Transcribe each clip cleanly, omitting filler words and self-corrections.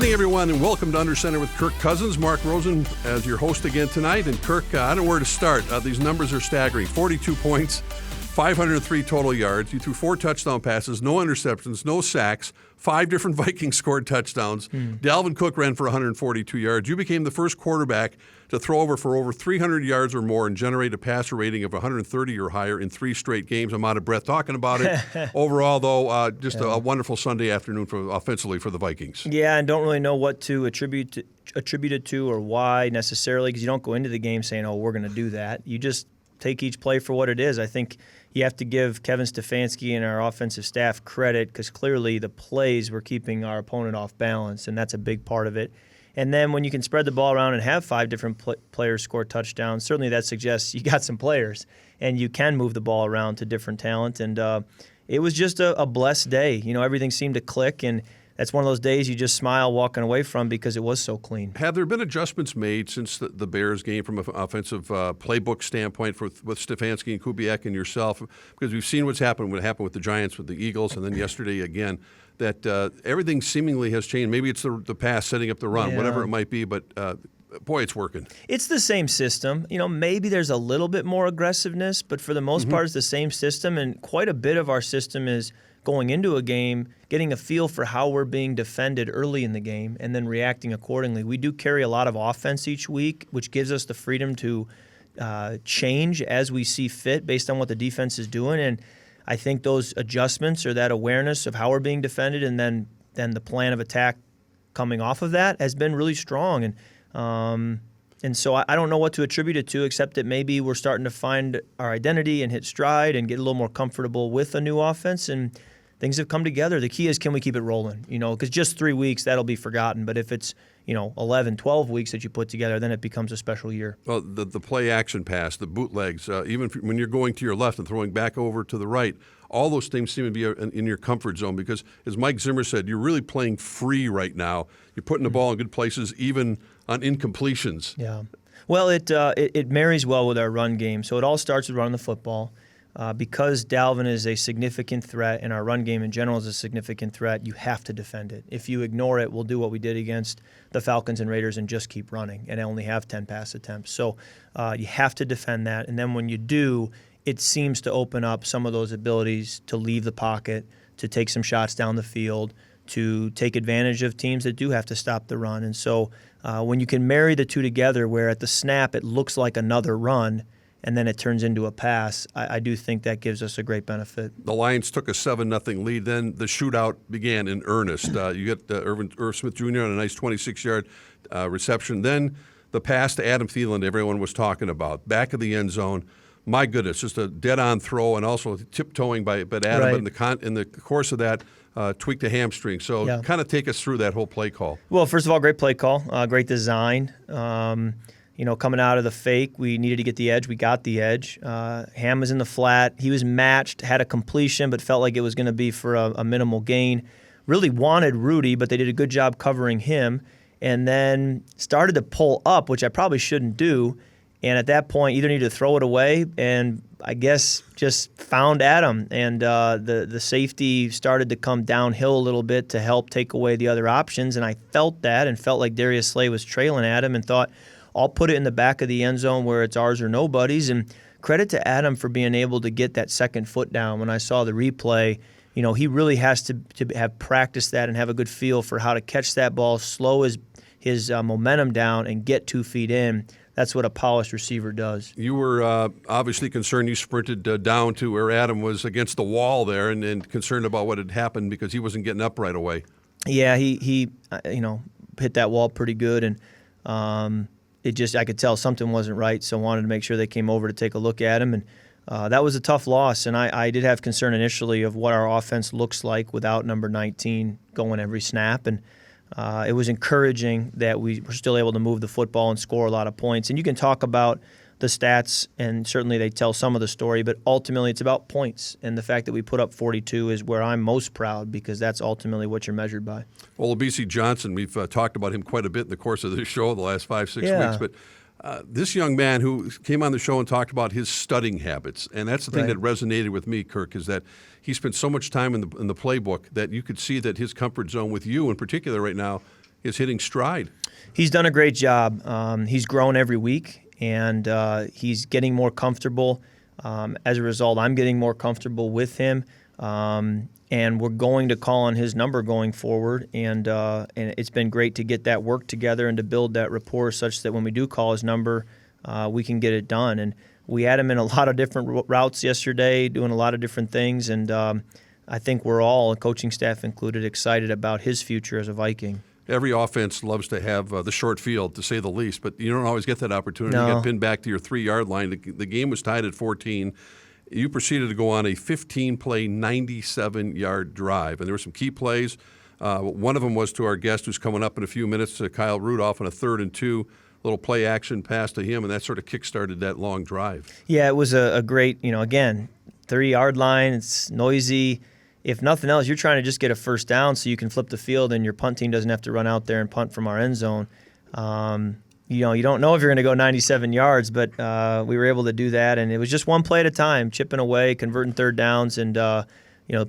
morning, everyone, and welcome to Under Center with Kirk Cousins. Mark Rosen as your host again tonight. And Kirk, I don't know where to start. These numbers are staggering. 42 points, 503 total yards. You threw 4 touchdown passes, no interceptions, no sacks. 5 different Vikings scored touchdowns. Dalvin Cook ran for 142 yards. You became the first quarterback to throw for over 300 yards or more and generate a passer rating of 130 or higher in 3 straight games. I'm out of breath talking about it. Overall, though, just a wonderful Sunday afternoon offensively for the Vikings. Yeah, and don't really know what to attribute it to or why necessarily, because you don't go into the game saying, oh, we're going to do that. You just take each play for what it is. I think you have to give Kevin Stefanski and our offensive staff credit because clearly the plays were keeping our opponent off balance, and that's a big part of it. And then when you can spread the ball around and have 5 different players score touchdowns, certainly that suggests you got some players and you can move the ball around to different talent. And it was just a blessed day. You know, everything seemed to click, and that's one of those days you just smile walking away from because it was so clean. Have there been adjustments made since the Bears game from an offensive playbook standpoint with Stefanski and Kubiak and yourself? Because we've seen what happened with the Giants, with the Eagles, and then yesterday again, that everything seemingly has changed. Maybe it's the pass setting up the run, whatever it might be, but boy, it's working. It's the same system. You know, maybe there's a little bit more aggressiveness, but for the most part, it's the same system, and quite a bit of our system is going into a game, getting a feel for how we're being defended early in the game, and then reacting accordingly. We do carry a lot of offense each week, which gives us the freedom to change as we see fit based on what the defense is doing. And I think those adjustments or that awareness of how we're being defended and then the plan of attack coming off of that has been really strong. And so I don't know what to attribute it to, except that maybe we're starting to find our identity and hit stride and get a little more comfortable with a new offense, and things have come together. The key is, can we keep it rolling? You know, because just 3 weeks, that'll be forgotten. But if it's, 11, 12 weeks that you put together, then it becomes a special year. Well, the play action pass, the bootlegs, even when you're going to your left and throwing back over to the right, all those things seem to be in your comfort zone because, as Mike Zimmer said, you're really playing free right now. You're putting the ball in good places, even on incompletions. Yeah. Well, it marries well with our run game. So it all starts with running the football. Because Dalvin is a significant threat and our run game in general is a significant threat, you have to defend it. If you ignore it, we'll do what we did against the Falcons and Raiders and just keep running and only have 10 pass attempts. So you have to defend that. And then when you do, it seems to open up some of those abilities to leave the pocket, to take some shots down the field, to take advantage of teams that do have to stop the run. And so when you can marry the two together where at the snap it looks like another run, and then it turns into a pass, I do think that gives us a great benefit. The Lions took a 7-0 lead. Then the shootout began in earnest. You get Irv Smith Jr. on a nice 26-yard reception. Then the pass to Adam Thielen everyone was talking about, back of the end zone. My goodness, just a dead-on throw and also tiptoeing by Adam. Right. But in the course of that, tweaked a hamstring. So kind of take us through that whole play call. Well, first of all, great play call, great design. Coming out of the fake, we needed to get the edge. We got the edge. Ham was in the flat. He was matched, had a completion, but felt like it was going to be for a minimal gain. Really wanted Rudy, but they did a good job covering him. And then started to pull up, which I probably shouldn't do. And at that point, either needed to throw it away and I guess just found Adam. And the safety started to come downhill a little bit to help take away the other options. And I felt that and felt like Darius Slay was trailing Adam and thought, I'll put it in the back of the end zone where it's ours or nobody's. And credit to Adam for being able to get that second foot down. When I saw the replay, he really has to have practiced that and have a good feel for how to catch that ball, slow his momentum down, and get 2 feet in. That's what a polished receiver does. You were obviously concerned. You sprinted down to where Adam was against the wall there and concerned about what had happened because he wasn't getting up right away. Yeah, he hit that wall pretty good, and I could tell something wasn't right, so wanted to make sure they came over to take a look at him. And that was a tough loss, and I did have concern initially of what our offense looks like without number 19 going every snap. And it was encouraging that we were still able to move the football and score a lot of points. And you can talk about the stats, and certainly they tell some of the story, but ultimately it's about points. And the fact that we put up 42 is where I'm most proud because that's ultimately what you're measured by. Well, Obese Johnson, we've talked about him quite a bit in the course of this show the last 5-6 weeks, but this young man who came on the show and talked about his studying habits, and that's the thing that resonated with me, Kirk, is that he spent so much time in the playbook that you could see that his comfort zone with you in particular right now is hitting stride. He's done a great job. He's grown every week, and he's getting more comfortable. As a result, I'm getting more comfortable with him, and we're going to call on his number going forward. And it's been great to get that work together and to build that rapport such that when we do call his number, we can get it done. And we had him in a lot of different routes yesterday, doing a lot of different things, and I think we're all, coaching staff included, excited about his future as a Viking. Every offense loves to have the short field, to say the least, but you don't always get that opportunity. No. You get pinned back to your 3-yard line. The game was tied at 14. You proceeded to go on a 15-play, 97-yard drive, and there were some key plays. One of them was to our guest who's coming up in a few minutes, to Kyle Rudolph, on a 3rd and 2. Little play action pass to him, and that sort of kick-started that long drive. Yeah, it was a great, again, 30-yard line. It's noisy. If nothing else, you're trying to just get a first down so you can flip the field and your punt team doesn't have to run out there and punt from our end zone. You don't know if you're going to go 97 yards, but we were able to do that, and it was just one play at a time, chipping away, converting third downs, and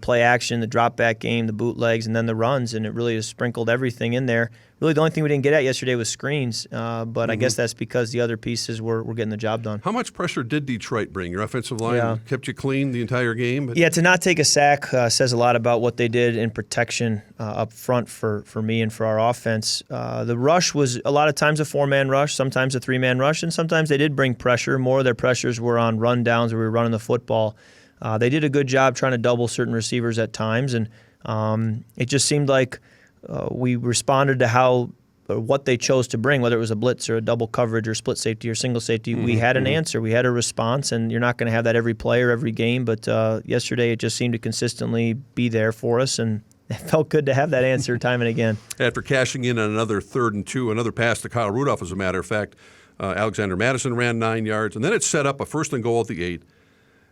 play action, the drop back game, the bootlegs, and then the runs, and it really just sprinkled everything in there. Really, the only thing we didn't get at yesterday was screens, but I guess that's because the other pieces were getting the job done. How much pressure did Detroit bring? Your offensive line kept you clean the entire game? But... Yeah, to not take a sack says a lot about what they did in protection up front for me and for our offense. The rush was a lot of times a 4-man rush, sometimes a 3-man rush, and sometimes they did bring pressure. More of their pressures were on run downs where we were running the football. They did a good job trying to double certain receivers at times, and it just seemed like we responded to what they chose to bring, whether it was a blitz or a double coverage or split safety or single safety. We had an answer. We had a response, and you're not going to have that every play or every game, but yesterday it just seemed to consistently be there for us, and it felt good to have that answer time and again. After cashing in on another 3rd and 2, another pass to Kyle Rudolph, as a matter of fact, Alexander Madison ran 9 yards, and then it set up a 1st and goal at the 8.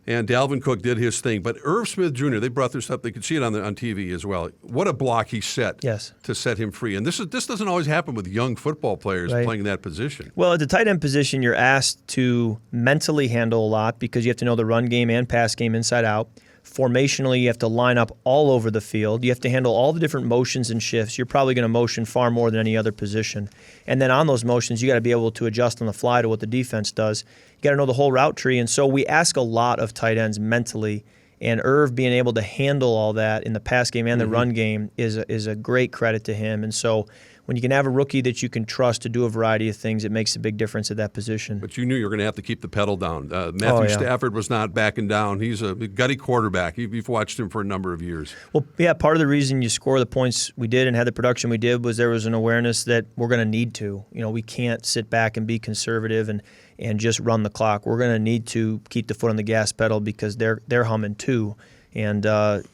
And Dalvin Cook did his thing. But Irv Smith Jr., they brought this up. They could see it on TV as well. What a block he set to set him free. And this doesn't always happen with young football players playing that position. Well, at the tight end position, you're asked to mentally handle a lot because you have to know the run game and pass game inside out. Formationally, you have to line up all over the field. You have to handle all the different motions and shifts. You're probably going to motion far more than any other position. And then on those motions, you got to be able to adjust on the fly to what the defense does. You got to know the whole route tree. And so we ask a lot of tight ends mentally. And Irv being able to handle all that in the pass game and the run game is a great credit to him. And so when you can have a rookie that you can trust to do a variety of things, it makes a big difference at that position. But you knew you were going to have to keep the pedal down. Matthew Stafford was not backing down. He's a gutty quarterback. You've watched him for a number of years. Well, yeah, part of the reason you score the points we did and had the production we did was there was an awareness that we're going to need to. We can't sit back and be conservative and just run the clock. We're going to need to keep the foot on the gas pedal because they're humming too. And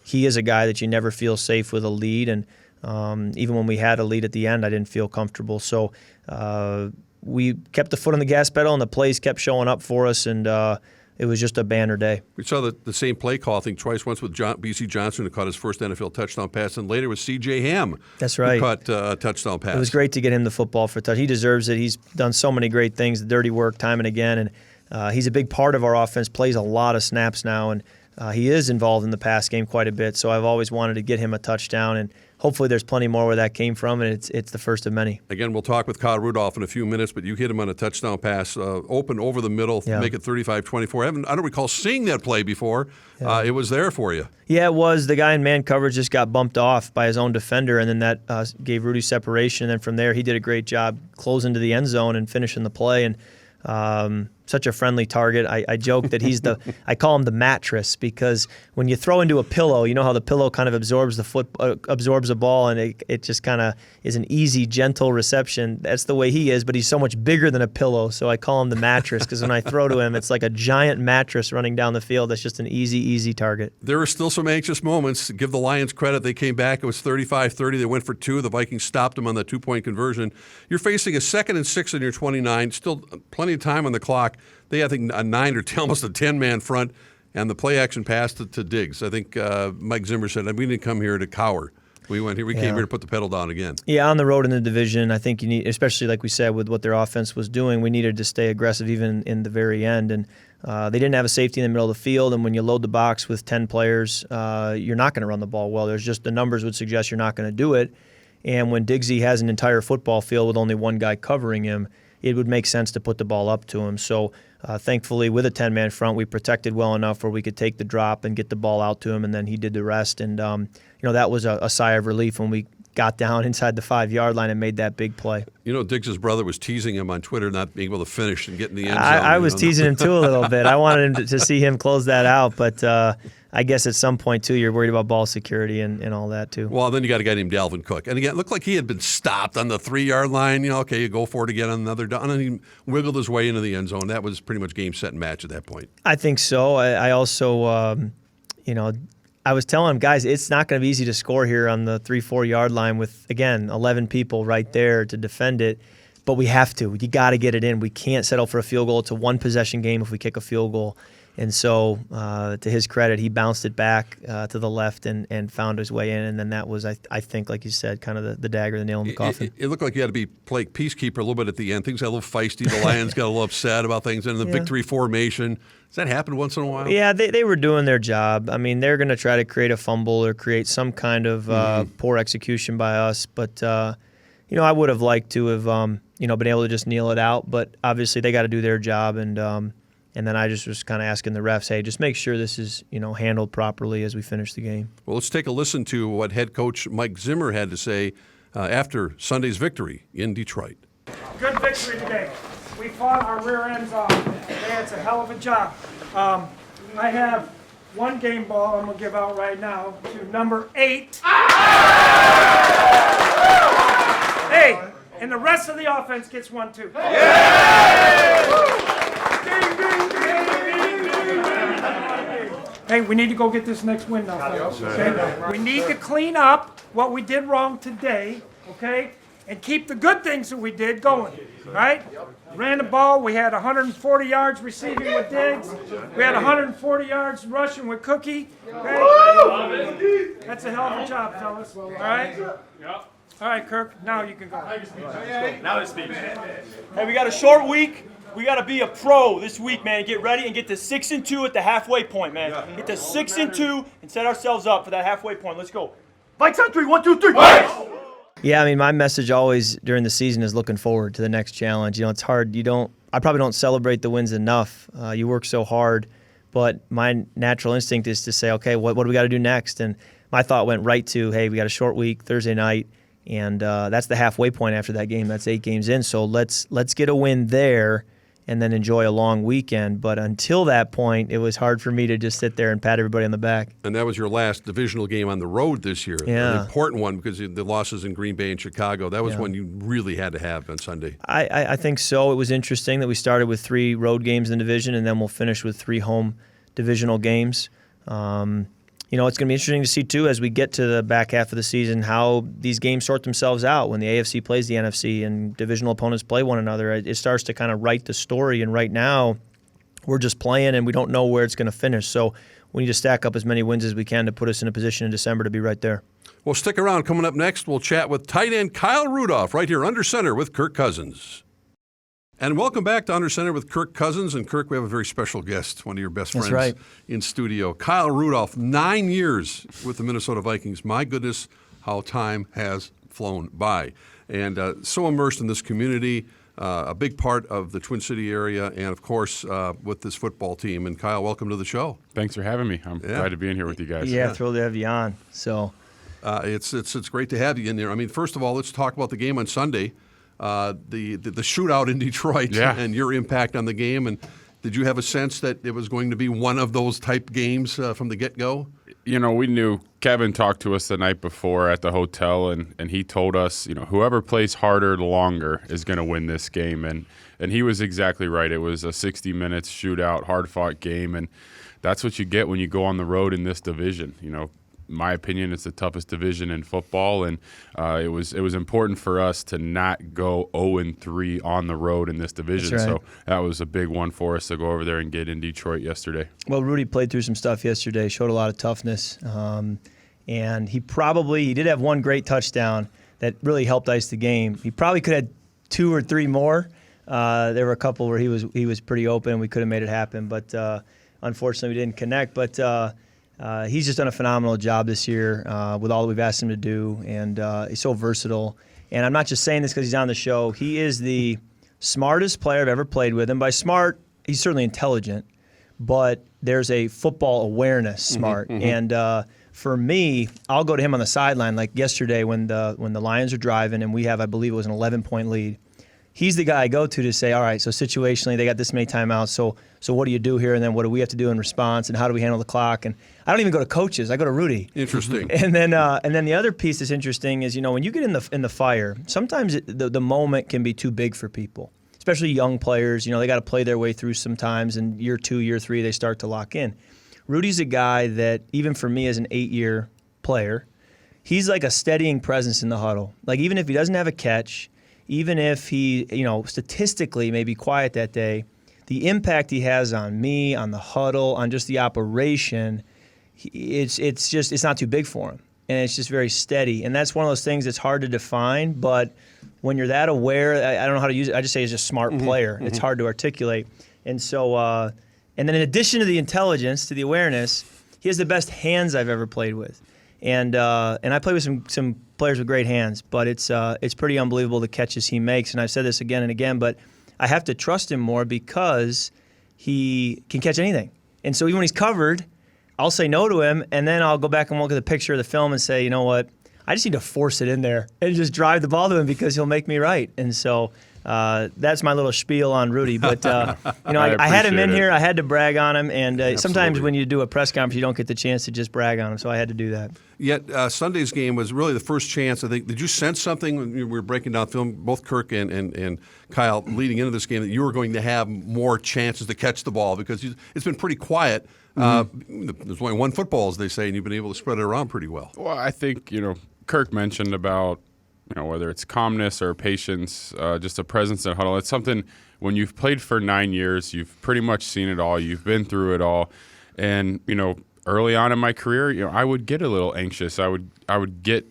he is a guy that you never feel safe with a lead. And even when we had a lead at the end, I didn't feel comfortable. So we kept the foot on the gas pedal, and the plays kept showing up for us, and it was just a banner day. We saw the same play call, I think, twice. Once with B.C. Johnson, who caught his first NFL touchdown pass, and later with C.J. Ham, that's right, who caught a touchdown pass. It was great to get him the football for a touch. He deserves it. He's done so many great things, the dirty work time and again, and he's a big part of our offense, plays a lot of snaps now, and he is involved in the pass game quite a bit, so I've always wanted to get him a touchdown, and hopefully there's plenty more where that came from, and it's the first of many. Again, we'll talk with Kyle Rudolph in a few minutes, but you hit him on a touchdown pass, open over the middle, make it 35-24. I don't recall seeing that play before. It was there for you. Yeah, it was. The guy in man coverage just got bumped off by his own defender, and then that gave Rudy separation, and then from there he did a great job closing to the end zone and finishing the play, and such a friendly target. I joke that I call him the mattress because when you throw into a pillow, you know how the pillow kind of absorbs absorbs a ball, and it just kind of is an easy, gentle reception. That's the way he is, but he's so much bigger than a pillow, so I call him the mattress because when I throw to him, it's like a giant mattress running down the field. That's just an easy target. There were still some anxious moments. Give the Lions credit. They came back. It was 35-30. They went for 2. The Vikings stopped them on the 2-point conversion. You're facing a 2nd and 6 on your 29. Still plenty of time on the clock. They had, I think, a 9 or 10, almost a 10-man front, and the play action pass to Diggs. I think Mike Zimmer said, we didn't come here to cower. We went here. We came here to put the pedal down again. Yeah, on the road in the division, I think you need, especially like we said with what their offense was doing, we needed to stay aggressive even in the very end. And they didn't have a safety in the middle of the field, and when you load the box with 10 players, you're not going to run the ball well. There's just the numbers would suggest you're not going to do it. And when Diggsy has an entire football field with only one guy covering him, it would make sense to put the ball up to him. So thankfully, with a 10-man front, we protected well enough where we could take the drop and get the ball out to him, and then he did the rest. And that was a sigh of relief when we got down inside the 5-yard line and made that big play. Diggs' brother was teasing him on Twitter not being able to finish and get in the end zone. I was teasing him too a little bit. I wanted him to see him close that out, but I guess at some point too, you're worried about ball security and all that too. Well, then you got a guy named Dalvin Cook, and again, it looked like he had been stopped on the 3-yard line. Okay, you go for it again on another down, and he wiggled his way into the end zone. That was pretty much game, set, and match at that point. I think so. I also, I was telling him, guys, it's not going to be easy to score here on the 3-4 yard line with, again, 11 people right there to defend it. But we have to. You got to get it in. We can't settle for a field goal. It's a one-possession game if we kick a field goal. And so, to his credit, he bounced it back to the left and found his way in. And then that was, I think, like you said, kind of the dagger, the nail in the coffin. It looked like you had to play peacekeeper a little bit at the end. Things got a little feisty. The Lions got a little upset about things. And the victory formation. Does that happen once in a while? Yeah, they were doing their job. I mean, they're going to try to create a fumble or create some kind of poor execution by us. But, I would have liked to have, been able to just kneel it out. But obviously they got to do their job. And then I just was kind of asking the refs, hey, just make sure this is, handled properly as we finish the game. Well, let's take a listen to what head coach Mike Zimmer had to say after Sunday's victory in Detroit. Good victory today. We fought our rear ends off. It's a hell of a job. I have one game ball I'm going to give out right now to number 8. Hey, and the rest of the offense gets one too. Hey, we need to go get this next win now, fellas, okay? We need to clean up what we did wrong today, okay? And keep the good things that we did going, right? Ran the ball. We had 140 yards receiving with Diggs. We had 140 yards rushing with Cookie. Okay? That's a hell of a job, fellas. All right? All right, Kirk, now you can go. Now it's speech. Hey, we got a short week. We got to be a pro this week, man. Get ready and get to 6-2 at the halfway point, man. Get to 6-2 and set ourselves up for that halfway point. Let's go. Vikes on 3, 1, 2, 3. Vikes! Yeah, I mean, my message always during the season is looking forward to the next challenge. It's hard. I probably don't celebrate the wins enough. You work so hard, but my natural instinct is to say, okay, what do we got to do next? And my thought went right to, hey, we got a short week, Thursday night, and that's the halfway point after that game. That's 8 games in, so let's get a win there and then enjoy a long weekend. But until that point, it was hard for me to just sit there and pat everybody on the back. And that was your last divisional game on the road this year. Yeah. An important one because the losses in Green Bay and Chicago. That was one you really had to have on Sunday. I think so. It was interesting that we started with 3 road games in the division, and then we'll finish with 3 home divisional games. It's going to be interesting to see, too, as we get to the back half of the season, how these games sort themselves out when the AFC plays the NFC and divisional opponents play one another. It starts to kind of write the story, and right now we're just playing and we don't know where it's going to finish. So we need to stack up as many wins as we can to put us in a position in December to be right there. Well, stick around. Coming up next, we'll chat with tight end Kyle Rudolph right here under center with Kirk Cousins. And welcome back to Under Center with Kirk Cousins. And Kirk, we have a very special guest, one of your best friends in studio. Kyle Rudolph, 9 years with the Minnesota Vikings. My goodness, how time has flown by. And so immersed in this community, a big part of the Twin City area, and of course with this football team. And Kyle, welcome to the show. Thanks for having me. I'm glad to be in here with you guys. Yeah, thrilled to have you on. So it's great to have you in there. I mean, first of all, let's talk about the game on Sunday. The shootout in Detroit and your impact on the game. And did you have a sense that it was going to be one of those type games from the get-go? We knew. Kevin talked to us the night before at the hotel, and he told us, whoever plays harder longer is going to win this game. And he was exactly right. It was a 60 minutes shootout, hard-fought game, and that's what you get when you go on the road in this division. My opinion, it's the toughest division in football, and it was important for us to not go 0-3 on the road in this division. That's right. So that was a big one for us to go over there and get in Detroit yesterday. Well, Rudy played through some stuff yesterday, showed a lot of toughness, and he did have one great touchdown that really helped ice the game. He probably could have had 2 or 3 more. There were a couple where he was pretty open. We could have made it happen, but unfortunately we didn't connect. But he's just done a phenomenal job this year with all that we've asked him to do, and he's so versatile. And I'm not just saying this because he's on the show. He is the smartest player I've ever played with. And by smart, he's certainly intelligent, but there's a football awareness smart. And for me, I'll go to him on the sideline. Like yesterday when the Lions are driving and we have, I believe it was an 11-point lead. He's the guy I go to say, all right, so situationally they got this many timeouts, so what do you do here, and then what do we have to do in response, and how do we handle the clock? And I don't even go to coaches; I go to Rudy. Interesting. And then the other piece that's interesting is, when you get in the fire, sometimes the moment can be too big for people, especially young players. They got to play their way through sometimes, and year 2, year 3 they start to lock in. Rudy's a guy that, even for me as an 8-year player, he's like a steadying presence in the huddle. Like even if he doesn't have a catch. Even if he, statistically may be quiet that day, the impact he has on me, on the huddle, on just the operation, it's not too big for him. And it's just very steady. And that's one of those things that's hard to define, but when you're that aware, I don't know how to use it. I just say he's a smart player. It's hard to articulate. And so, and then in addition to the intelligence, to the awareness, he has the best hands I've ever played with. And I play with some players with great hands, but it's pretty unbelievable the catches he makes. And I've said this again and again, but I have to trust him more because he can catch anything. And so even when he's covered, I'll say no to him, and then I'll go back and look at the picture of the film and say, you know what, I just need to force it in there and just drive the ball to him because he'll make me right. And so that's my little spiel on Rudy. But, I had him in here. I had to brag on him. And sometimes when you do a press conference, you don't get the chance to just brag on him. So I had to do that. Yet Sunday's game was really the first chance, I think. Did you sense something when we were breaking down film, both Kirk and Kyle, leading into this game, that you were going to have more chances to catch the ball? Because it's been pretty quiet. There's only one football, as they say, and you've been able to spread it around pretty well. Well, I think, Kirk mentioned about, whether it's calmness or patience, just a presence in huddle. It's something, when you've played for 9 years, you've pretty much seen it all. You've been through it all. And, early on in my career, I would get a little anxious. I would get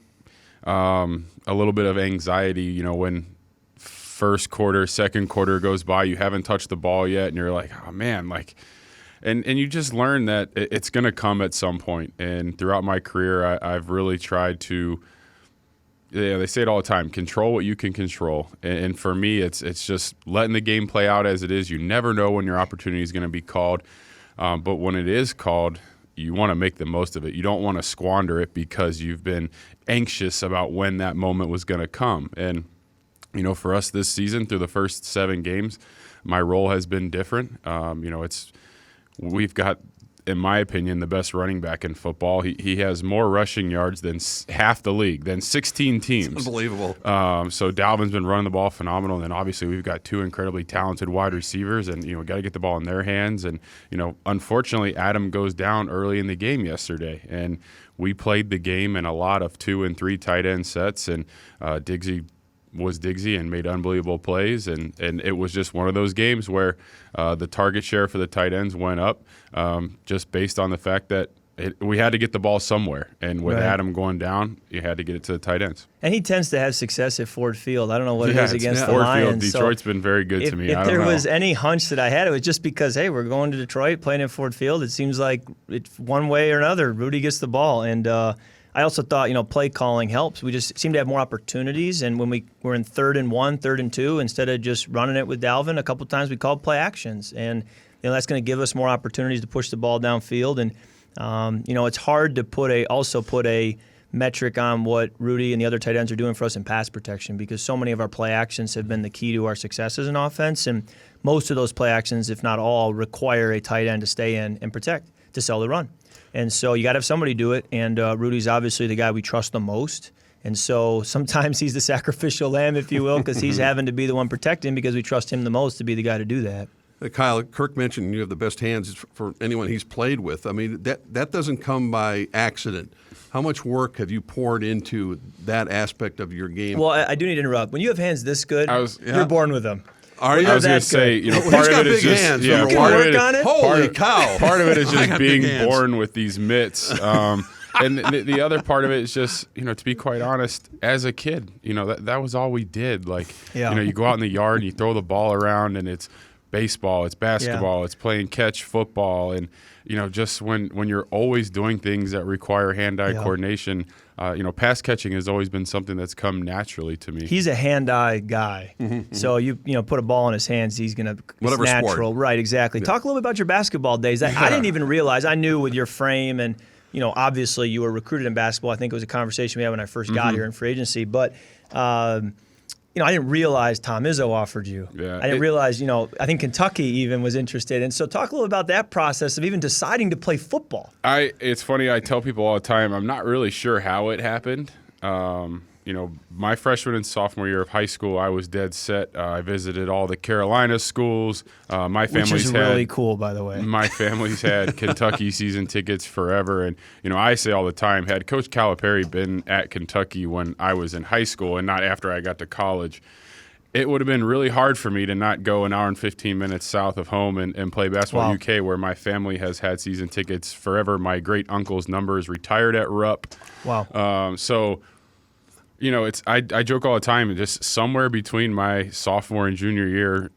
a little bit of anxiety, when first quarter, second quarter goes by, you haven't touched the ball yet, and you're like, oh, man, and you just learn that it's going to come at some point. And throughout my career, I've really tried to, they say it all the time, control what you can control. And for me, it's just letting the game play out as it is. You never know when your opportunity is going to be called. But when it is called, you want to make the most of it. You don't want to squander it because you've been anxious about when that moment was going to come. And, for us this season, through the first 7 games, my role has been different. We've got, in my opinion, the best running back in football. He has more rushing yards than half the league, than 16 teams. It's unbelievable. So Dalvin's been running the ball phenomenal. And then obviously we've got 2 incredibly talented wide receivers, and we got to get the ball in their hands. And unfortunately, Adam goes down early in the game yesterday, and we played the game in a lot of 2 and 3 tight end sets, and Diggsy was Diggsy and made unbelievable plays, and it was just one of those games where the target share for the tight ends went up just based on the fact that we had to get the ball somewhere, and with Adam going down, you had to get it to the tight ends. And he tends to have success at Ford Field. I don't know what it is against the Ford Lions. Field. Detroit's been very good to me. If there was any hunch that I had, it was just because, hey, we're going to Detroit, playing at Ford Field. It seems like it's one way or another, Rudy gets the ball. And I also thought, play calling helps. We just seem to have more opportunities, and when we were in 3rd and 1, 3rd and 2, instead of just running it with Dalvin, a couple times we called play actions, and that's going to give us more opportunities to push the ball downfield. And it's hard to put a metric on what Rudy and the other tight ends are doing for us in pass protection, because so many of our play actions have been the key to our success as an offense, and most of those play actions, if not all, require a tight end to stay in and protect to sell the run. And so you got to have somebody do it, and Rudy's obviously the guy we trust the most. And so sometimes he's the sacrificial lamb, if you will, because he's having to be the one protecting because we trust him the most to be the guy to do that. Kyle, Kirk mentioned you have the best hands for anyone he's played with. I mean, that doesn't come by accident. How much work have you poured into that aspect of your game? Well, I do need to interrupt. When you have hands this good, you're born with them. Are you? I was going to say, part of it is just hands, work on it. Holy cow! Part of it is just being born with these mitts, and the other part of it is just, to be quite honest, as a kid, that was all we did. You go out in the yard and you throw the ball around, and it's baseball, it's basketball, it's playing catch football, and just when you're always doing things that require hand-eye coordination, pass catching has always been something that's come naturally to me. He's a hand-eye guy, so you put a ball in his hands, he's gonna whatever natural, sport. right? Exactly. Yeah. Talk a little bit about your basketball days. I didn't even realize. I knew with your frame and obviously you were recruited in basketball. I think it was a conversation we had when I first got here in free agency, but. I didn't realize Tom Izzo offered you. Yeah, I didn't realize, I think Kentucky even was interested. And so talk a little about that process of even deciding to play football. It's funny, I tell people all the time, I'm not really sure how it happened. My freshman and sophomore year of high school, I was dead set. I visited all the Carolina schools. My family's Which is really cool, by the way. My family's had Kentucky season tickets forever. And, I say all the time, had Coach Calipari been at Kentucky when I was in high school and not after I got to college, it would have been really hard for me to not go an hour and 15 minutes south of home and play basketball UK, where my family has had season tickets forever. My great uncle's number is retired at Rupp. Wow. I joke all the time, just somewhere between my sophomore and junior year,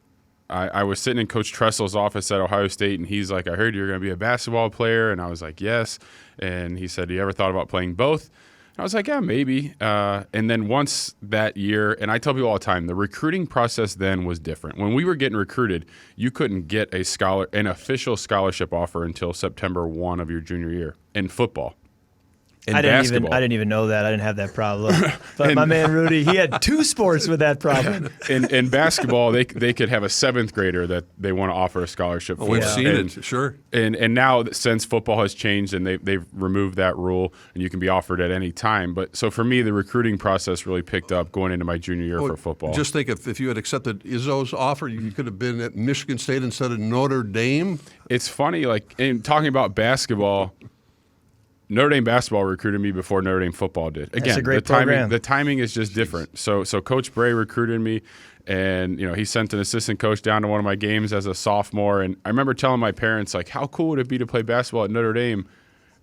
I was sitting in Coach Tressel's office at Ohio State, and he's like, I heard you're going to be a basketball player. And I was like, yes. And he said, you ever thought about playing both? And I was like, yeah, maybe. And then once that year, and I tell people all the time, the recruiting process then was different. When we were getting recruited, you couldn't get an official scholarship offer until September 1 of your junior year in football. I didn't even know that. I didn't have that problem. But my man Rudy, he had two sports with that problem. In basketball, they could have a seventh grader that they want to offer a scholarship for. We've seen it, sure. And now, since football has changed and they've removed that rule, and you can be offered at any time. But so for me, the recruiting process really picked up going into my junior year for football. Just think if you had accepted Izzo's offer, you could have been at Michigan State instead of Notre Dame. It's funny, in talking about basketball. Notre Dame basketball recruited me before Notre Dame football did. Again, that's a great program. The timing is just different. So Coach Bray recruited me, and he sent an assistant coach down to one of my games as a sophomore. And I remember telling my parents, how cool would it be to play basketball at Notre Dame?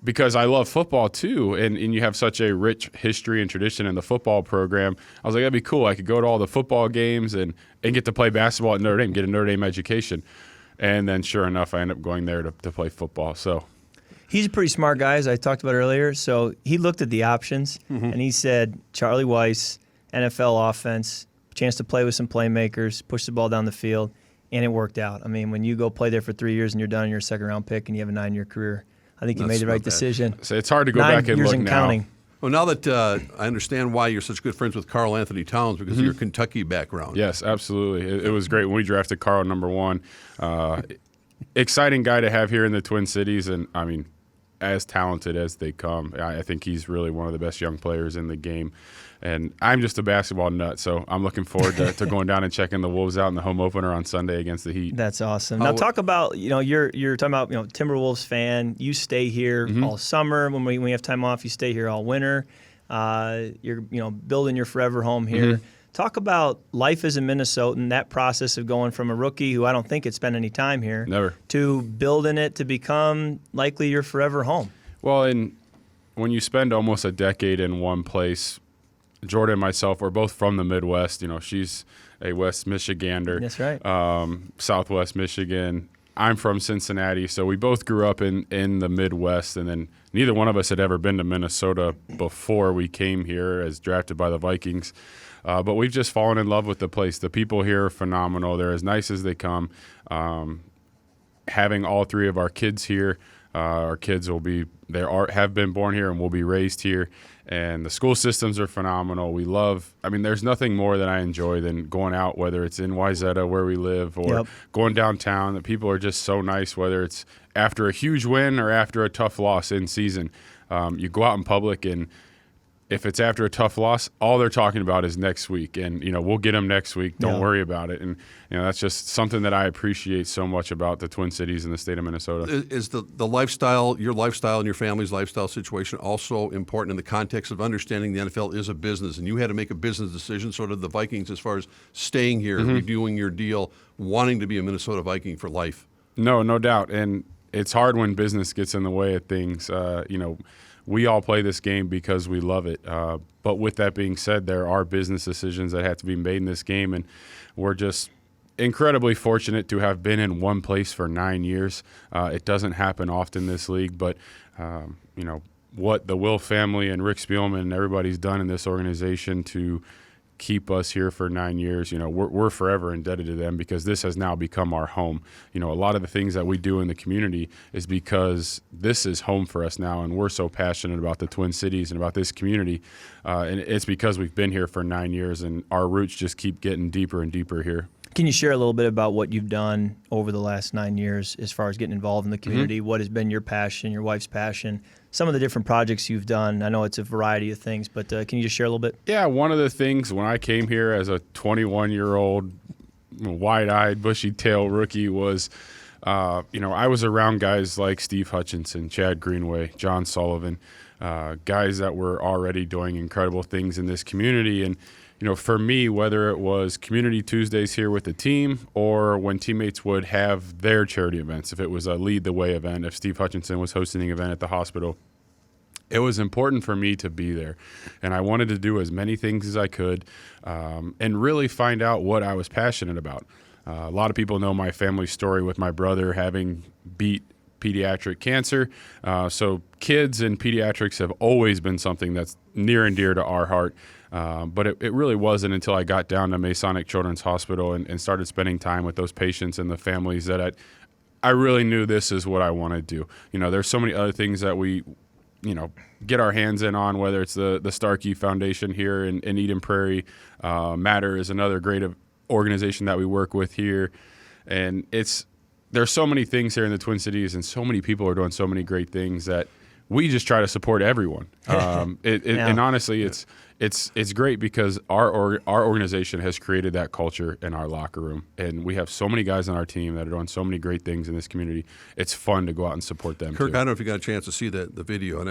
Because I love football too, and you have such a rich history and tradition in the football program. I was like, that'd be cool. I could go to all the football games and get to play basketball at Notre Dame, get a Notre Dame education. And then sure enough, I ended up going there to play football. So. He's a pretty smart guy, as I talked about earlier. So he looked at the options, and he said, Charlie Weiss, NFL offense, chance to play with some playmakers, push the ball down the field, and it worked out. I mean, when you go play there for 3 years and you're done in your second-round pick and you have a 9-year career, I think you made the right decision. So it's hard to go back and look now. Counting. Well, now that I understand why you're such good friends with Karl Anthony Towns, because of your Kentucky background. Yes, absolutely. It was great when we drafted Karl number 1. Exciting guy to have here in the Twin Cities, and, I mean, as talented as they come. I think he's really one of the best young players in the game. And I'm just a basketball nut, so I'm looking forward to going down and checking the Wolves out in the home opener on Sunday against the Heat. That's awesome. Now talk about, you're talking about, Timberwolves fan. You stay here all summer. When we have time off, you stay here all winter. You're, building your forever home here. Talk about life as a Minnesotan, that process of going from a rookie who I don't think had spent any time here Never. to building it to become likely your forever home. Well, and when you spend almost a decade in one place, Jordan and myself, we're both from the Midwest. She's a West Michigander. That's right. Southwest Michigan. I'm from Cincinnati, so we both grew up in the Midwest, and then neither one of us had ever been to Minnesota before we came here as drafted by the Vikings. But we've just fallen in love with the place. The people here are phenomenal. They're as nice as they come. Having all 3 of our kids here, our kids have been born here and will be raised here. And the school systems are phenomenal. There's nothing more that I enjoy than going out, whether it's in Wayzata where we live or going downtown. The people are just so nice, whether it's after a huge win or after a tough loss in season. You go out in public, and if it's after a tough loss, all they're talking about is next week. And, we'll get them next week. Don't worry about it. And, that's just something that I appreciate so much about the Twin Cities and the state of Minnesota. Is the lifestyle, your lifestyle and your family's lifestyle situation also important in the context of understanding the NFL is a business, and you had to make a business decision, so did the Vikings, as far as staying here, reviewing your deal, wanting to be a Minnesota Viking for life? No doubt. And it's hard when business gets in the way of things. We all play this game because we love it. But with that being said, there are business decisions that have to be made in this game, and we're just incredibly fortunate to have been in one place for 9 years. It doesn't happen often in this league, but what the Will family and Rick Spielman and everybody's done in this organization to keep us here for 9 years, we're forever indebted to them, because this has now become our home. A lot of the things that we do in the community is because this is home for us now, and we're so passionate about the Twin Cities and about this community. And it's because we've been here for 9 years, and our roots just keep getting deeper and deeper here. Can you share a little bit about what you've done over the last 9 years as far as getting involved in the community? What has been your passion, your wife's passion, some of the different projects you've done? I know it's a variety of things, but can you just share a little bit? Yeah, one of the things when I came here as a 21-year-old, wide-eyed, bushy-tailed rookie was, I was around guys like Steve Hutchinson, Chad Greenway, John Sullivan, guys that were already doing incredible things in this community. And for me, whether it was Community Tuesdays here with the team or when teammates would have their charity events, if it was a Lead the Way event, if Steve Hutchinson was hosting an event at the hospital, it was important for me to be there. And I wanted to do as many things as I could and really find out what I was passionate about. A lot of people know my family story with my brother having beat pediatric cancer. So kids and pediatrics have always been something that's near and dear to our heart. But it really wasn't until I got down to Masonic Children's Hospital and started spending time with those patients and the families that I really knew this is what I want to do. There's so many other things that we, get our hands in on, whether it's the Starkey Foundation here in Eden Prairie. Matter is another great organization that we work with here. And there's so many things here in the Twin Cities, and so many people are doing so many great things that we just try to support everyone. And honestly, it's great because our organization has created that culture in our locker room, and we have so many guys on our team that are doing so many great things in this community. It's fun to go out and support them. Kirk, too. I don't know if you got a chance to see the video, and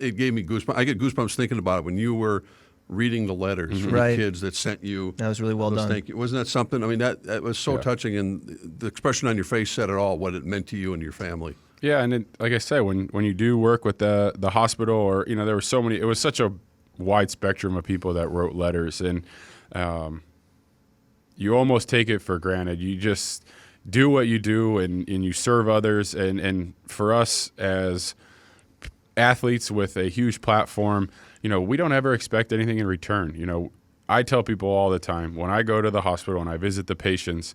it gave me goosebumps. I get goosebumps thinking about it when you were reading the letters from the kids that sent you. That was really well done. Thank you. Wasn't that something? I mean, that was so touching, and the expression on your face said it all, what it meant to you and your family. Yeah, and like I said, when you do work with the hospital, or there were so many, it was such a wide spectrum of people that wrote letters, and you almost take it for granted. You just do what you do, and you serve others, and for us as athletes with a huge platform, we don't ever expect anything in return. I tell people all the time, when I go to the hospital and I visit the patients,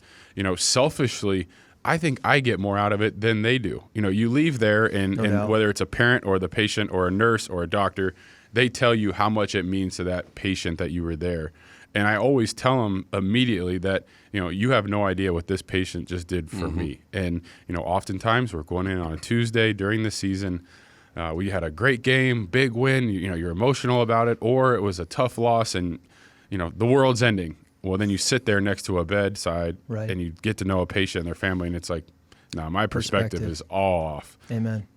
selfishly, I think I get more out of it than they do. You leave there, and whether it's a parent or the patient or a nurse or a doctor, they tell you how much it means to that patient that you were there. And I always tell them immediately that, you have no idea what this patient just did for me. And, oftentimes we're going in on a Tuesday during the season. We had a great game, big win, you're emotional about it, or it was a tough loss and, the world's ending. Well, then you sit there next to a bedside and you get to know a patient and their family, and it's like, no, my perspective is all off. Amen.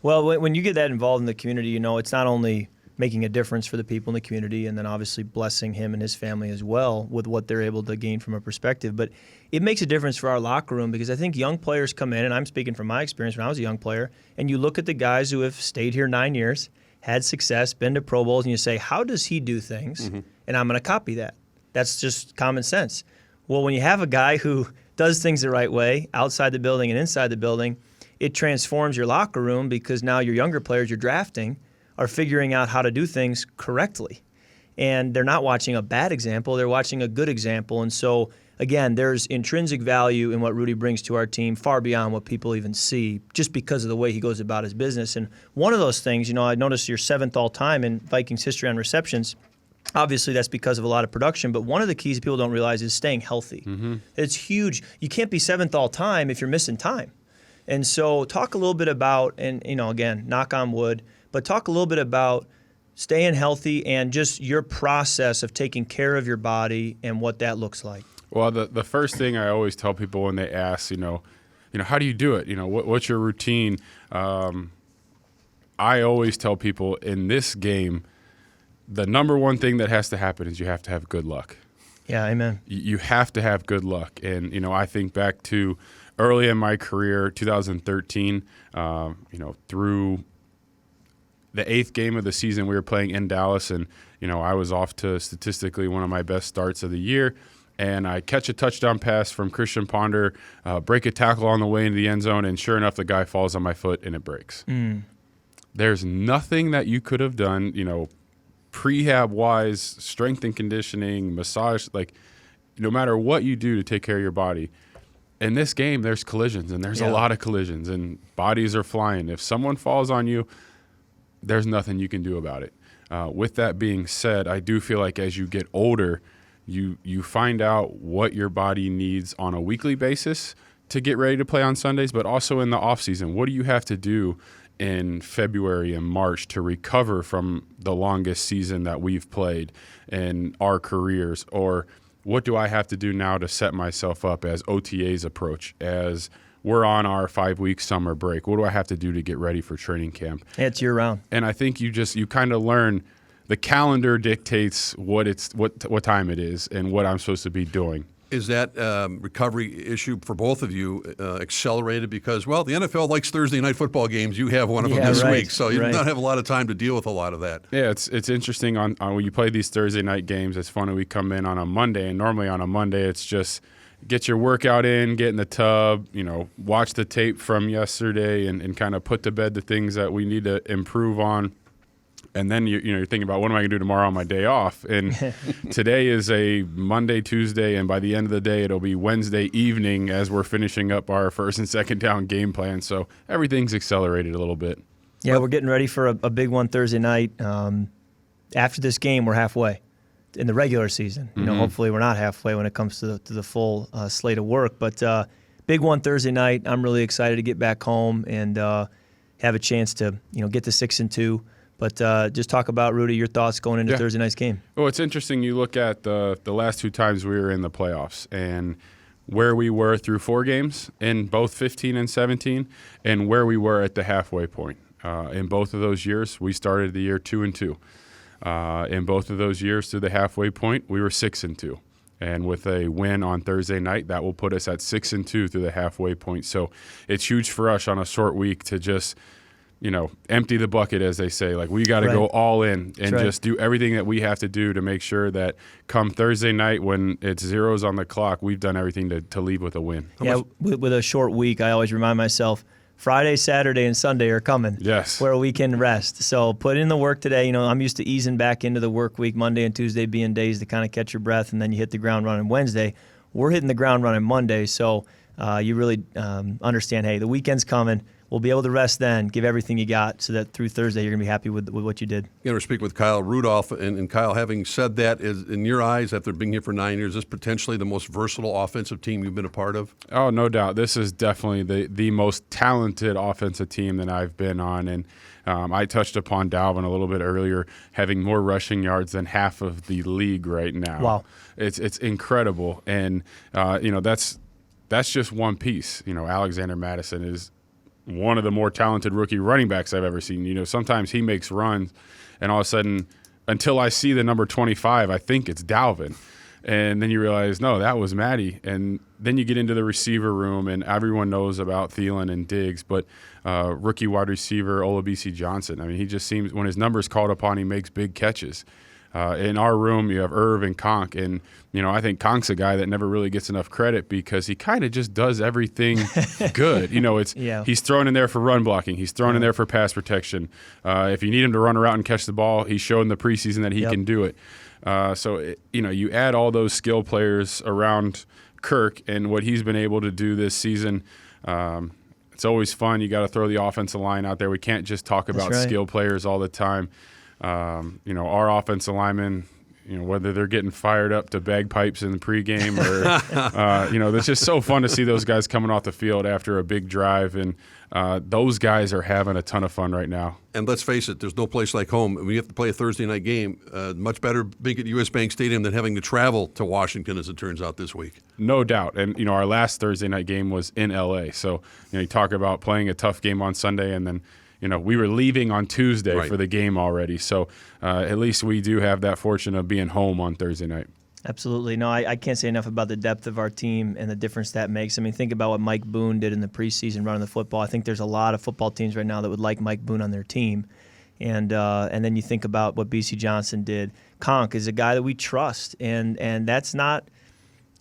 Well, when you get that involved in the community, it's not only making a difference for the people in the community, and then obviously blessing him and his family as well with what they're able to gain from a perspective, but it makes a difference for our locker room, because I think young players come in, and I'm speaking from my experience when I was a young player, and you look at the guys who have stayed here 9 years, had success, been to Pro Bowls, and you say, how does he do things? And I'm going to copy that. That's just common sense. Well, when you have a guy who does things the right way, outside the building and inside the building, it transforms your locker room, because now your younger players you're drafting are figuring out how to do things correctly. And they're not watching a bad example, they're watching a good example. And so, again, there's intrinsic value in what Rudy brings to our team far beyond what people even see, just because of the way he goes about his business. And one of those things, I noticed you're 7th all-time in Vikings history on receptions. Obviously, that's because of a lot of production, but one of the keys people don't realize is staying healthy. It's huge. You can't be 7th all-time if you're missing time. And so talk a little bit about, and again, knock on wood, but talk a little bit about staying healthy and just your process of taking care of your body and what that looks like. Well, the first thing I always tell people when they ask, how do you do it? What's your routine? I always tell people in this game, the number one thing that has to happen is you have to have good luck. Yeah, amen. You have to have good luck. And, I think back to early in my career, 2013, through the 8th game of the season, we were playing in Dallas, and, I was off to statistically one of my best starts of the year. and I catch a touchdown pass from Christian Ponder, break a tackle on the way into the end zone, and sure enough, the guy falls on my foot and it breaks. There's nothing that you could have done, prehab-wise, strength and conditioning, massage, like no matter what you do to take care of your body. In this game, there's collisions, and there's a lot of collisions, and bodies are flying. If someone falls on you, there's nothing you can do about it. With that being said, I do feel like as you get older, you find out what your body needs on a weekly basis to get ready to play on Sundays, but also in the off season. What do you have to do in February and March to recover from the longest season that we've played in our careers? Or what do I have to do now to set myself up as OTAs approach, as we're on our 5-week summer break? What do I have to do to get ready for training camp? It's year round. And I think you kind of learn the calendar dictates what time it is and what I'm supposed to be doing. Is that recovery issue for both of you accelerated because, well, the NFL likes Thursday night football games. You have one of them this week, so you do not have a lot of time to deal with a lot of that. Yeah, it's interesting on when you play these Thursday night games. It's fun when we come in on a Monday, and normally on a Monday it's just get your workout in, get in the tub, watch the tape from yesterday and kind of put to bed the things that we need to improve on. And then you're thinking about what am I going to do tomorrow on my day off? And today is a Monday, Tuesday, and by the end of the day, it'll be Wednesday evening as we're finishing up our first and second down game plan. So everything's accelerated a little bit. Yeah, we're getting ready for a big one Thursday night. After this game, we're halfway in the regular season. Hopefully we're not halfway when it comes to the full slate of work. But big one Thursday night. I'm really excited to get back home and have a chance to get to 6-2. But just talk about, Rudy, your thoughts going into Thursday night's game. Well, it's interesting. You look at the last 2 times we were in the playoffs and where we were through 4 games in both 15 and 17 and where we were at the halfway point. In both of those years, we started the year 2-2. In both of those years through the halfway point, we were 6-2. And with a win on Thursday night, that will put us at 6-2 through the halfway point. So it's huge for us on a short week to just empty the bucket, as they say. Like, we got to go all in and just do everything that we have to do to make sure that come Thursday night when it's zeros on the clock, we've done everything to leave with a win. With a short week, I always remind myself, Friday, Saturday, and Sunday are coming. Yes. Where we can rest. So put in the work today. I'm used to easing back into the work week, Monday and Tuesday being days to kind of catch your breath, and then you hit the ground running Wednesday. We're hitting the ground running Monday, so you really understand, hey, the weekend's coming. We'll be able to rest then, give everything you got, so that through Thursday you're going to be happy with what you did. We're speaking with Kyle Rudolph. And Kyle, having said that, is in your eyes, after being here for 9 years, is this potentially the most versatile offensive team you've been a part of? Oh, no doubt. This is definitely the most talented offensive team that I've been on. And I touched upon Dalvin a little bit earlier, having more rushing yards than half of the league right now. Wow. It's incredible. And, that's just one piece. Alexander Madison is one of the more talented rookie running backs I've ever seen. Sometimes he makes runs, and all of a sudden, until I see the number 25, I think it's Dalvin. And then you realize, no, that was Matty. And then you get into the receiver room, and everyone knows about Thielen and Diggs, but rookie wide receiver Olabisi Johnson. I mean, he just seems, when his number's called upon, he makes big catches. In our room, you have Irv and Conk, and I think Conk's a guy that never really gets enough credit because he kind of just does everything good. He's thrown in there for run blocking, he's thrown in there for pass protection. If you need him to run around and catch the ball, he's shown in the preseason that he can do it. You add all those skill players around Kirk and what he's been able to do this season. It's always fun. You got to throw the offensive line out there. We can't just talk about skill players all the time. Our offensive linemen, whether they're getting fired up to bagpipes in the pregame or, it's just so fun to see those guys coming off the field after a big drive. And those guys are having a ton of fun right now. And let's face it, there's no place like home. When you have to play a Thursday night game, much better being at U.S. Bank Stadium than having to travel to Washington, as it turns out this week. No doubt. And, our last Thursday night game was in L.A. So, you talk about playing a tough game on Sunday and then, we were leaving on Tuesday for the game already. So at least we do have that fortune of being home on Thursday night. Absolutely. No, I can't say enough about the depth of our team and the difference that makes. I mean, think about what Mike Boone did in the preseason running the football. I think there's a lot of football teams right now that would like Mike Boone on their team. And then you think about what BC Johnson did. Conk is a guy that we trust, and that's not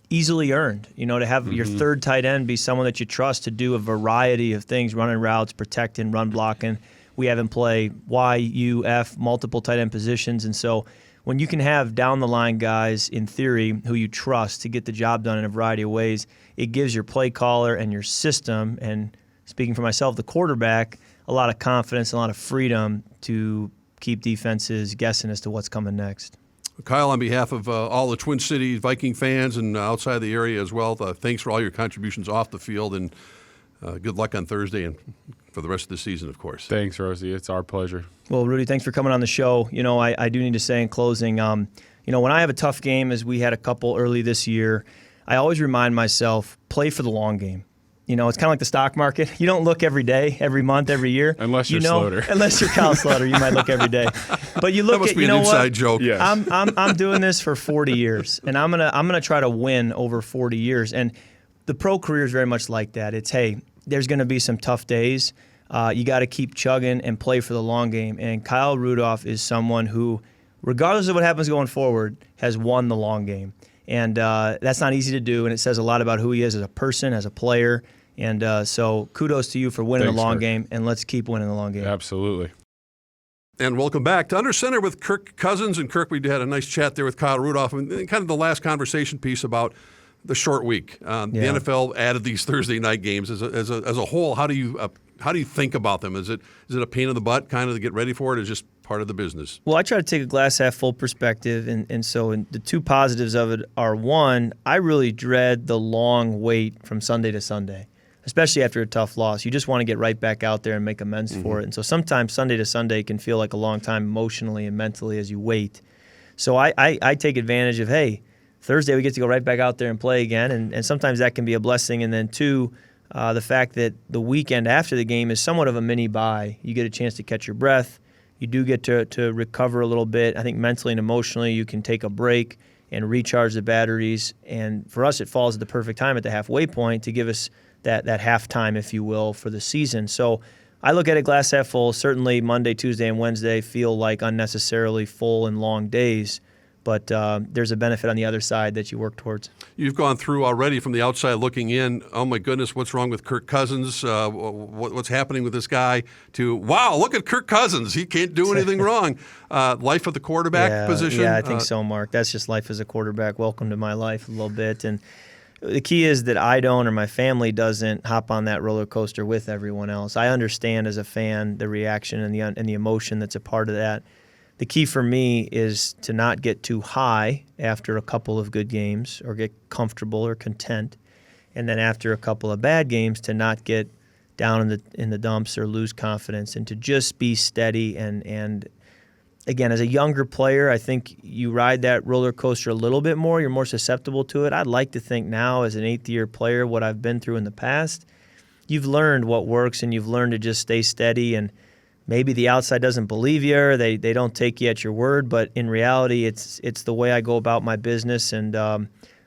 easily earned. To have your third tight end be someone that you trust to do a variety of things, running routes, protecting, run blocking. We have him play Y, U, F, multiple tight end positions. And so when you can have down the line guys, in theory, who you trust to get the job done in a variety of ways, it gives your play caller and your system, and speaking for myself, the quarterback, a lot of confidence, a lot of freedom to keep defenses guessing as to what's coming next. Kyle, on behalf of all the Twin Cities Viking fans and outside the area as well, thanks for all your contributions off the field, and good luck on Thursday and for the rest of the season, of course. Thanks, Rosie. It's our pleasure. Well, Rudy, thanks for coming on the show. I do need to say in closing, when I have a tough game, as we had a couple early this year, I always remind myself, play for the long game. It's kind of like the stock market. You don't look every day, every month, every year. Unless you're Slaughter. Unless you're Kyle Slaughter, you might look every day. But you look that must be an inside joke. Yes. I'm doing this for 40 years, and I'm gonna try to win over 40 years. And the pro career is very much like that. It's, hey, there's going to be some tough days. You got to keep chugging and play for the long game. And Kyle Rudolph is someone who, regardless of what happens going forward, has won the long game. And that's not easy to do, and it says a lot about who he is as a person, as a player. And so kudos to you for winning the long game, and let's keep winning the long game. Absolutely. And welcome back to Under Center with Kirk Cousins. And Kirk, we had a nice chat there with Kyle Rudolph, and kind of the last conversation piece about the short week. The NFL added these Thursday night games as a whole. How do you think about them? Is it a pain in the butt kind of to get ready for it? Or is it just part of the business? Well, I try to take a glass half full perspective, and so the two positives of it are, one, I really dread the long wait from Sunday to Sunday, especially after a tough loss. You just want to get right back out there and make amends for it. And so sometimes Sunday to Sunday can feel like a long time emotionally and mentally as you wait. So I take advantage of, hey, Thursday we get to go right back out there and play again, and sometimes that can be a blessing. And then two, the fact that the weekend after the game is somewhat of a mini bye. You get a chance to catch your breath. You do get to recover a little bit. I think mentally and emotionally you can take a break and recharge the batteries. And for us, it falls at the perfect time at the halfway point to give us that halftime, if you will, for the season. So I look at it glass half full. Certainly Monday, Tuesday, and Wednesday feel like unnecessarily full and long days. But there's a benefit on the other side that you work towards. You've gone through already from the outside looking in, oh my goodness, what's wrong with Kirk Cousins? What's happening with this guy? To, wow, look at Kirk Cousins. He can't do anything wrong. Life of the quarterback position? Yeah, I think so, Mark. That's just life as a quarterback. Welcome to my life a little bit. And the key is that I don't, or my family doesn't, hop on that roller coaster with everyone else. I understand as a fan the reaction and the emotion that's a part of that. The key for me is to not get too high after a couple of good games or get comfortable or content. And then after a couple of bad games to not get down in the dumps or lose confidence, and to just be steady. And again, as a younger player, I think you ride that roller coaster a little bit more. You're more susceptible to it. I'd like to think now as an eighth-year player, what I've been through in the past, you've learned what works and you've learned to just stay steady. And maybe the outside doesn't believe you, or they don't take you at your word, but in reality, it's the way I go about my business, and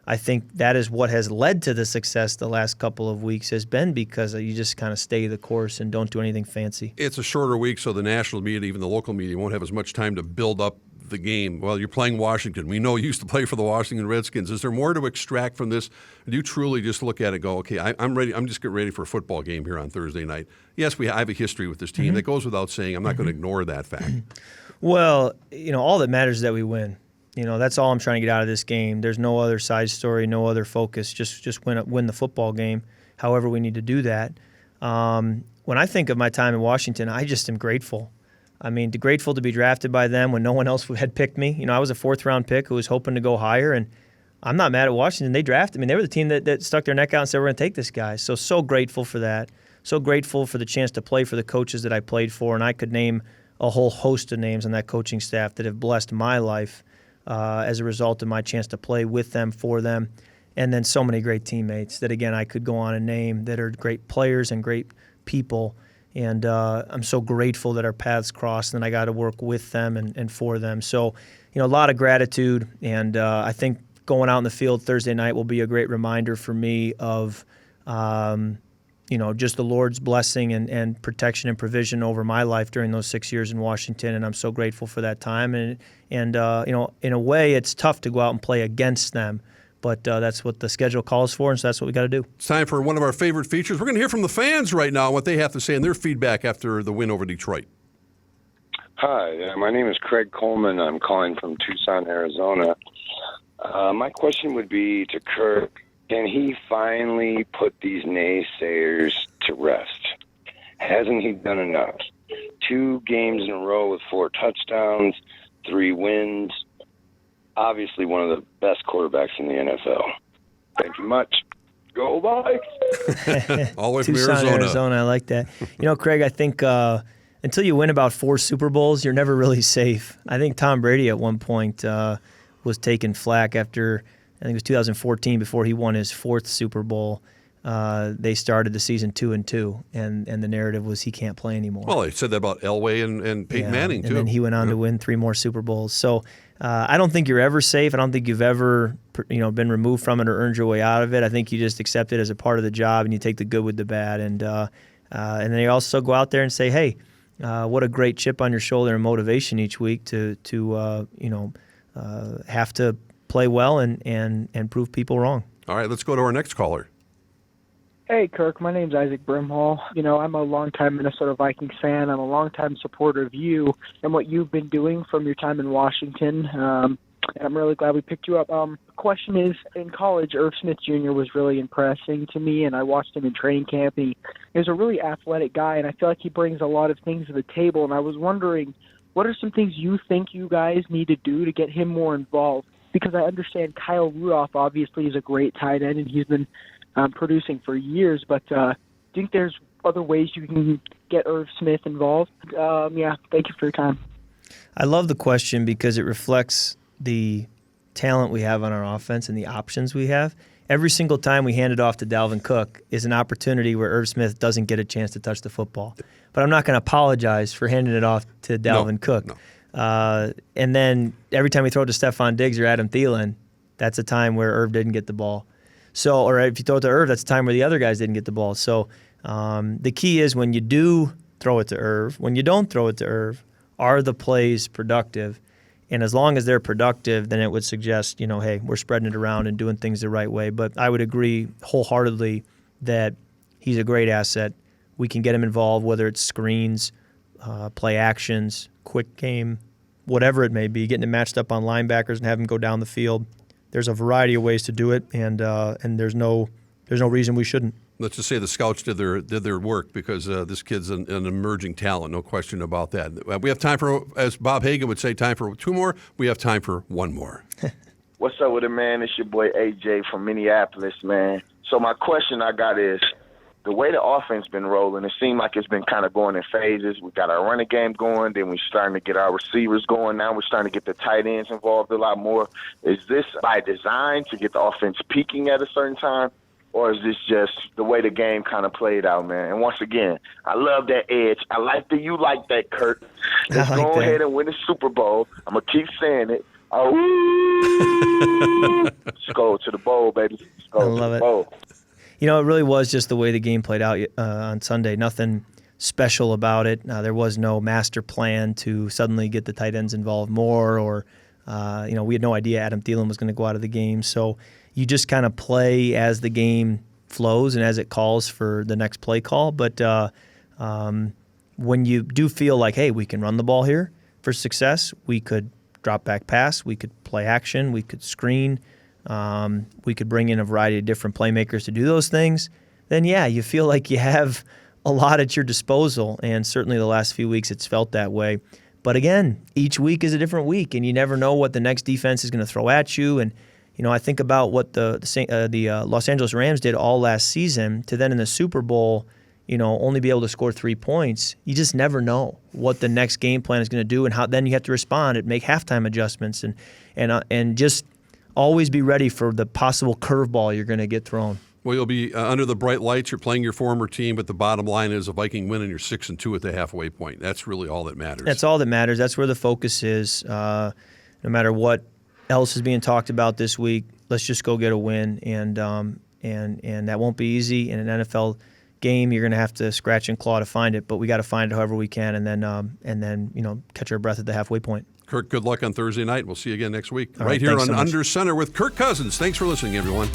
I think that is what has led to the success the last couple of weeks has been because you just kind of stay the course and don't do anything fancy. It's a shorter week, so the national media, even the local media, won't have as much time to build up the game. Well, you're playing Washington. We know you used to play for the Washington Redskins. Is there more to extract from this? Do you truly just look at it and go, okay, I'm ready. I'm just getting ready for a football game here on Thursday night? Yes, I have a history with this team. That goes without saying. I'm not going to ignore that fact. Well, all that matters is that we win. That's all I'm trying to get out of this game. There's no other side story, no other focus. Just win the football game, however we need to do that. When I think of my time in Washington, I just am grateful. I mean, grateful to be drafted by them when no one else had picked me. I was a fourth-round pick who was hoping to go higher, and I'm not mad at Washington. They drafted me. They were the team that stuck their neck out and said, we're going to take this guy. So grateful for that. So grateful for the chance to play for the coaches that I played for, and I could name a whole host of names on that coaching staff that have blessed my life as a result of my chance to play with them, for them, and then so many great teammates that, again, I could go on and name that are great players and great people. And I'm so grateful that our paths crossed and I got to work with them and for them. So, a lot of gratitude. And I think going out in the field Thursday night will be a great reminder for me of, just the Lord's blessing and protection and provision over my life during those 6 years in Washington. And I'm so grateful for that time. And in a way, it's tough to go out and play against them. But that's what the schedule calls for, and so that's what we got to do. It's time for one of our favorite features. We're going to hear from the fans right now, what they have to say and their feedback after the win over Detroit. Hi, my name is Craig Coleman. I'm calling from Tucson, Arizona. My question would be to Kirk. Can he finally put these naysayers to rest? Hasn't he done enough? 2 games in a row with 4 touchdowns, 3 wins. Obviously one of the best quarterbacks in the NFL. Thank you much. Go Vikes! All the way from Tucson, Arizona. I like that. Craig, I think until you win about 4 Super Bowls, you're never really safe. I think Tom Brady at one point was taking flack after, I think it was 2014, before he won his 4th Super Bowl. They started the season 2-2, and the narrative was he can't play anymore. Well, they said that about Elway and Peyton Manning, too. And then he went on to win 3 more Super Bowls. So I don't think you're ever safe. I don't think you've ever been removed from it or earned your way out of it. I think you just accept it as a part of the job, and you take the good with the bad. And then you also go out there and say, hey, what a great chip on your shoulder and motivation each week to have to play well and prove people wrong. All right, let's go to our next caller. Hey, Kirk. My name's Isaac Brimhall. I'm a longtime Minnesota Vikings fan. I'm a longtime supporter of you and what you've been doing from your time in Washington. And I'm really glad we picked you up. The question is, in college, Irv Smith Jr. was really impressing to me, and I watched him in training camp. He was a really athletic guy, and I feel like he brings a lot of things to the table. And I was wondering, what are some things you think you guys need to do to get him more involved? Because I understand Kyle Rudolph obviously is a great tight end, and he's been producing for years, but do you think there's other ways you can get Irv Smith involved? Thank you for your time. I love the question because it reflects the talent we have on our offense and the options we have. Every single time we hand it off to Dalvin Cook is an opportunity where Irv Smith doesn't get a chance to touch the football. But I'm not going to apologize for handing it off to Dalvin Cook. No. And then every time we throw it to Stephon Diggs or Adam Thielen, that's a time where Irv didn't get the ball. So, or if you throw it to Irv, that's a time where the other guys didn't get the ball. So the key is when you do throw it to Irv, when you don't throw it to Irv, are the plays productive? And as long as they're productive, then it would suggest, hey, we're spreading it around and doing things the right way. But I would agree wholeheartedly that he's a great asset. We can get him involved, whether it's screens, play actions, quick game, whatever it may be, getting him matched up on linebackers and have him go down the field. There's a variety of ways to do it, and there's no reason we shouldn't. Let's just say the scouts did their work because this kid's an emerging talent, no question about that. We have time for, as Bob Hagan would say, time for 2 more. We have time for 1 more. What's up with it, man? It's your boy AJ from Minneapolis, man. So my question I got is, the way the offense been rolling, it seemed like it's been kind of going in phases. We got our running game going, then we're starting to get our receivers going. Now we're starting to get the tight ends involved a lot more. Is this by design to get the offense peaking at a certain time, or is this just the way the game kind of played out, man? And once again, I love that edge. I like that you like that, Kirk. Let's go ahead and win the Super Bowl. I'm going to keep saying it. Oh, let's go to the bowl, baby. Let's go to the bowl. It really was just the way the game played out on Sunday. Nothing special about it. There was no master plan to suddenly get the tight ends involved more, or we had no idea Adam Thielen was going to go out of the game. So you just kind of play as the game flows and as it calls for the next play call. But when you do feel like, hey, we can run the ball here for success, we could drop back pass, we could play action, we could screen. We could bring in a variety of different playmakers to do those things, then you feel like you have a lot at your disposal, and certainly the last few weeks it's felt that way. But again, each week is a different week, and you never know what the next defense is going to throw at you. And I think about what the Los Angeles Rams did all last season to then in the Super Bowl, only be able to score 3 points. You just never know what the next game plan is going to do, and how then you have to respond and make halftime adjustments and just always be ready for the possible curveball you're going to get thrown. Well, you'll be under the bright lights. You're playing your former team, but the bottom line is a Viking win, and you're 6-2 at the halfway point. That's really all that matters. That's all that matters. That's where the focus is. No matter what else is being talked about this week, let's just go get a win, and that won't be easy. In an NFL game, you're going to have to scratch and claw to find it, but we got to find it however we can, and then catch our breath at the halfway point. Kirk, good luck on Thursday night. We'll see you again next week. All right right, here thanks on so much. Under Center with Kirk Cousins. Thanks for listening, everyone.